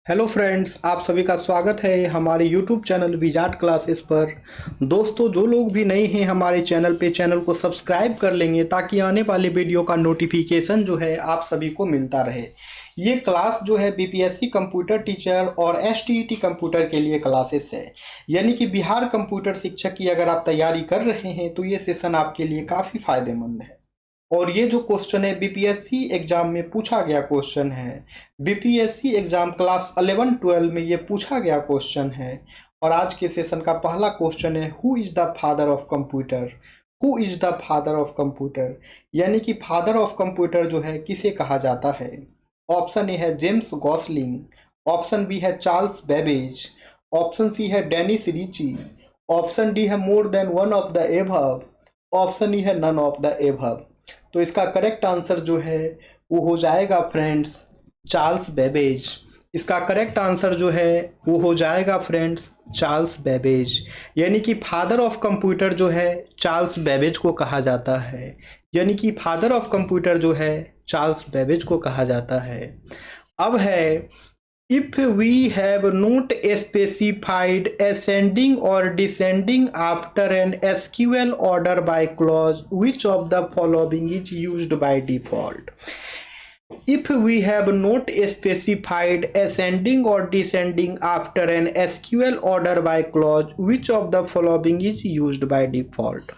Hello friends, आप सभी का स्वागत है हमारे यूट्यूब चैनल विजार्ड क्लासेस पर। दोस्तों, जो लोग भी नए हैं हमारे चैनल पे, चैनल को सब्सक्राइब कर लेंगे ताकि आने वाले वीडियो का नोटिफिकेशन जो है आप सभी को मिलता रहे। ये क्लास जो है बीपीएससी कंप्यूटर टीचर और एसटीईटी कंप्यूटर के लिए क्लासेस है, यानी कि बिहार कंप्यूटर शिक्षक की अगर आप तैयारी कर रहे हैं तो ये सेशन आपके लिए काफ़ी फायदेमंद है। और ये जो क्वेश्चन है बीपीएससी एग्जाम में पूछा गया क्वेश्चन है। बीपीएससी एग्जाम क्लास 11-12 में ये पूछा गया क्वेश्चन है। और आज के सेशन का पहला क्वेश्चन है, who is the father of computer. Who is the father of computer, यानी कि फादर ऑफ कंप्यूटर जो है किसे कहा जाता है। ऑप्शन ए है जेम्स गॉसलिंग, ऑप्शन बी है चार्ल्स बेबेज, ऑप्शन सी है डेनिस रिची, ऑप्शन डी है more than one of the above, option E है नन ऑफ द एबव। तो इसका करेक्ट आंसर जो है वो हो जाएगा फ्रेंड्स चार्ल्स बेबेज। इसका करेक्ट आंसर जो है वो हो जाएगा फ्रेंड्स चार्ल्स बेबेज, यानी कि फादर ऑफ कंप्यूटर जो है चार्ल्स बेबेज को कहा जाता है। यानी कि फादर ऑफ कंप्यूटर जो है चार्ल्स बेबेज को कहा जाता है। अब है, if we have not specified ascending or descending after an SQL order by clause, which of the following is used by default? If we have not specified ascending or descending after an SQL order by clause, which of the following is used by default?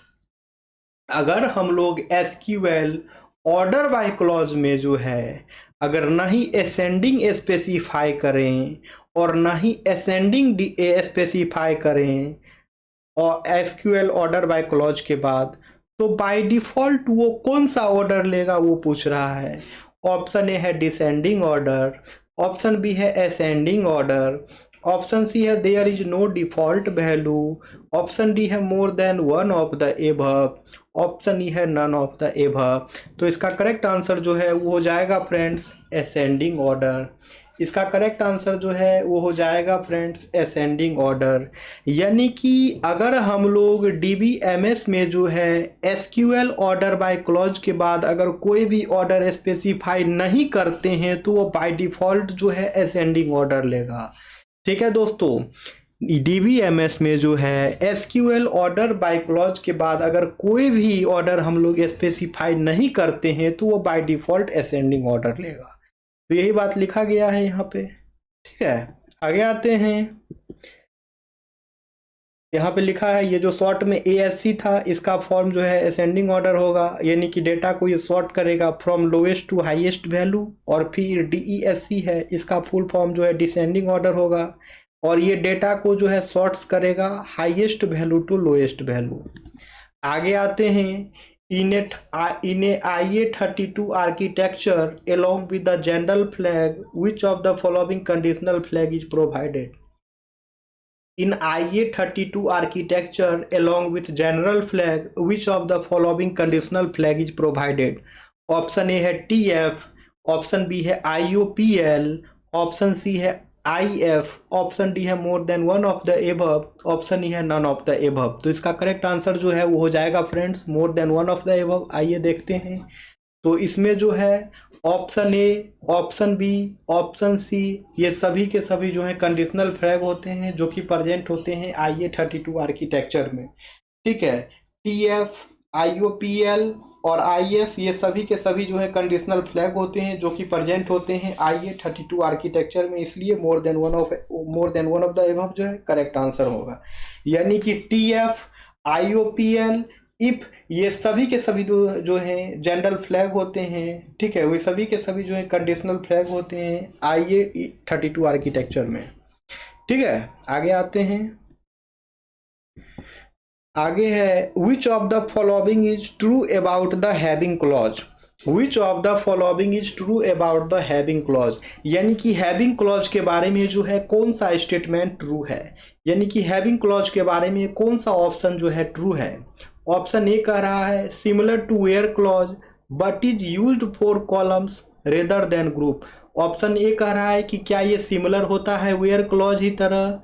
अगर हम लोग SQL order by clause में जो है अगर ना ही ascending specify करें और ना ही असेंडिंग स्पेसिफाई करें और एसक्यूएल ऑर्डर बाय क्लॉज के बाद, तो बाय डिफॉल्ट वो कौन सा ऑर्डर लेगा वो पूछ रहा है। ऑप्शन ए है डिसेंडिंग ऑर्डर, ऑप्शन बी है असेंडिंग ऑर्डर, ऑप्शन सी है there is no default value, option D है more than one of the above, option E है नन ऑफ द एबव। तो इसका करेक्ट आंसर जो है वो हो जाएगा फ्रेंड्स असेंडिंग ऑर्डर। इसका करेक्ट आंसर जो है वो हो जाएगा फ्रेंड्स असेंडिंग ऑर्डर। यानी कि अगर हम लोग डीबीएमएस में जो है एसक्यूएल ऑर्डर बाय क्लॉज के बाद अगर कोई भी ऑर्डर स्पेसिफाई नहीं करते हैं तो वो बाय डिफॉल्ट जो है असेंडिंग ऑर्डर लेगा। ठीक है दोस्तों, डीबीएमएस में जो है एसक्यूएल ऑर्डर बाय क्लॉज के बाद अगर कोई भी ऑर्डर हम लोग स्पेसिफाई नहीं करते हैं तो वो बाय डिफॉल्ट असेंडिंग ऑर्डर लेगा। तो यही बात लिखा गया है यहाँ पे। ठीक है, आगे आते हैं। यहाँ पे लिखा है, ये जो शॉर्ट में एएससी था इसका फॉर्म जो है असेंडिंग ऑर्डर होगा, यानी कि डेटा को ये सॉर्ट करेगा from lowest to highest value. और फिर डीईएससी है, इसका फुल फॉर्म जो है डिसेंडिंग ऑर्डर होगा और ये डेटा को जो है सॉर्ट्स करेगा highest value to lowest value. आगे आते हैं, in a IA32 architecture along with the general flag, which of the following conditional flag is provided? In IA32 architecture along with general flag, which of the following conditional flag is provided? Option A है TF, option B है IOPL, option C है IF, option D है more than one of the above, option E है none of the above. तो इसका correct answer जो है वो हो जाएगा friends more than one of the above. आइए देखते हैं। तो इसमें जो है option A, option B, option C, ये सभी के सभी जो है कंडीशनल फ्लैग होते हैं जो कि प्रेजेंट होते हैं IA32 आर्किटेक्चर में। ठीक है, TF, IOPL और IF ये सभी के सभी जो है कंडीशनल फ्लैग होते हैं जो कि प्रेजेंट होते हैं IA32 आर्किटेक्चर में, इसलिए मोर than one of the above जो है करेक्ट आंसर होगा। यानी कि TF, IOPL, इफ ये सभी के सभी जो हैं जनरल फ्लैग होते हैं। ठीक है, वे सभी के सभी जो है कंडीशनल फ्लैग होते हैं IA32 आर्किटेक्चर में। ठीक है, आगे आते हैं। आगे है, which of the following is true about the having clause. Which of the following is true about the having clause, यानी कि हैविंग क्लॉज के बारे में जो है कौन सा स्टेटमेंट ट्रू है, यानी कि हैविंग क्लॉज के बारे में कौन सा ऑप्शन जो है ट्रू है। ऑप्शन ए कह रहा है similar to where clause but is used for columns rather than group. Option A कह रहा है कि क्या ये सिमिलर होता है वेयर क्लॉज ही तरह,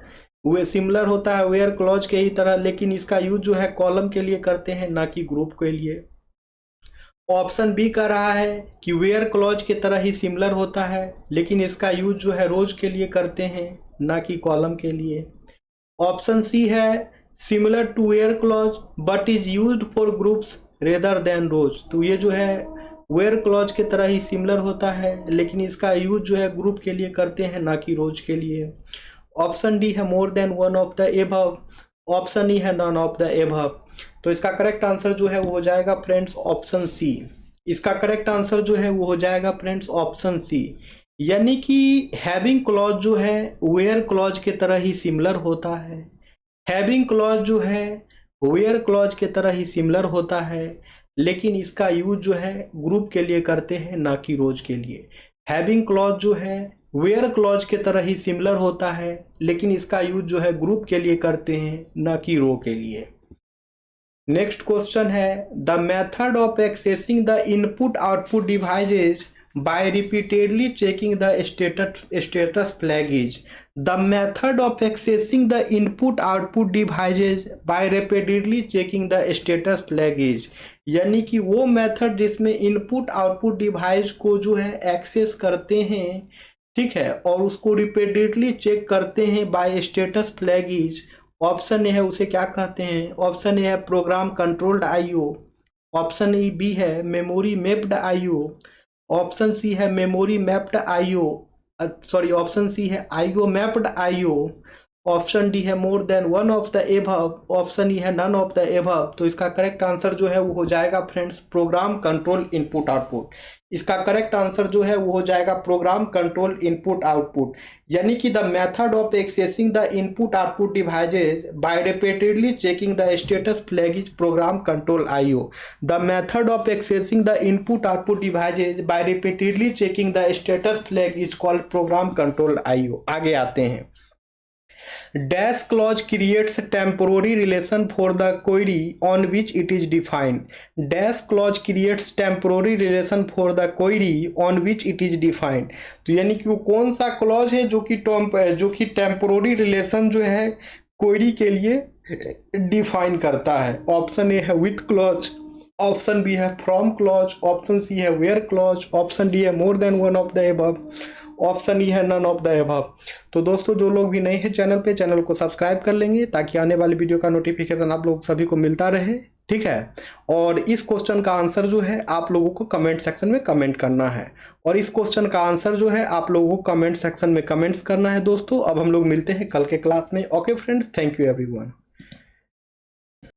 वे सिमिलर होता है वेयर क्लॉज के ही तरह, लेकिन इसका यूज जो है कॉलम के लिए करते हैं ना कि ग्रुप के लिए। ऑप्शन बी कह रहा है कि वेयर क्लॉज की तरह ही सिमिलर होता है, लेकिन इसका यूज जो है रोज के लिए करते हैं, ना कि कॉलम के लिए। ऑप्शन सी है similar to where clause but is used for groups rather than rows. तो ये जो है वेयर क्लॉज की तरह ही सिमिलर होता है, लेकिन इसका यूज जो है ग्रुप के लिए करते हैं, ना कि रोज के लिए। ऑप्शन डी है more than one of the above. Option E है नन ऑफ द एबव। तो इसका करेक्ट आंसर जो है वो हो जाएगा फ्रेंड्स ऑप्शन सी। इसका करेक्ट आंसर जो है वो हो जाएगा फ्रेंड्स ऑप्शन सी। यानी कि हैविंग क्लॉज जो है वेयर क्लॉज के तरह ही सिमिलर होता है। हैविंग क्लॉज जो है वेयर क्लॉज के तरह ही सिमिलर होता है, लेकिन इसका यूज जो है ग्रुप के लिए करते हैं, ना कि रोज के लिए। हैविंग क्लॉज जो है वेयर क्लॉज के तरह ही सिमिलर होता है, लेकिन इसका यूज जो है ग्रुप के लिए करते हैं, ना कि रो के लिए। नेक्स्ट क्वेश्चन है the method of accessing the input output devices by repeatedly checking the status flag is the method of accessing the input output devices by repeatedly checking the status flag is। यानी कि वो method जिसमें input output device को जो है access करते हैं, ठीक है, और उसको रिपीटेडली चेक करते हैं by status flag is. Option A है उसे क्या कहते हैं? ऑप्शन ए है program controlled IO. Option E B है memory mapped IO. Option C है memory mapped IO, sorry option C है IO mapped IO. Option D है more than one of the above. Option E है none of the above. तो इसका correct answer जो है वो हो जाएगा friends program control input output. इसका करेक्ट आंसर जो है वो हो जाएगा प्रोग्राम कंट्रोल इनपुट आउटपुट। यानी कि the method of accessing the input output devices by repeatedly checking the status flag is program control IO. The method of accessing the input output devices by repeatedly checking the status flag is called program control IO. आगे आते हैं। Dash clause creates temporary relation for the query on which it is defined. Dash clause creates temporary relation for the query on which it is defined. तो यानी कि वो कौन सा clause है जो कि टेम्पोररी रिलेशन जो है क्वेरी के लिए डिफाइन करता है। ऑप्शन ए है विथ क्लॉज, ऑप्शन बी है फ्रॉम क्लॉज, ऑप्शन सी है वेयर क्लॉज, ऑप्शन डी है more than one of the above, option E है नन ऑफ द एबव। तो दोस्तों जो लोग भी नए हैं चैनल पे, चैनल को सब्सक्राइब कर लेंगे ताकि आने वाली वीडियो का नोटिफिकेशन आप लोग सभी को मिलता रहे, ठीक है। और इस क्वेश्चन का आंसर जो है आप लोगों को कमेंट सेक्शन में कमेंट करना है, और इस क्वेश्चन का आंसर जो है आप लोगों को कमेंट सेक्शन में कमेंट्स करना है। दोस्तों अब हम लोग मिलते हैं कल के क्लास में। Okay friends, thank you everyone.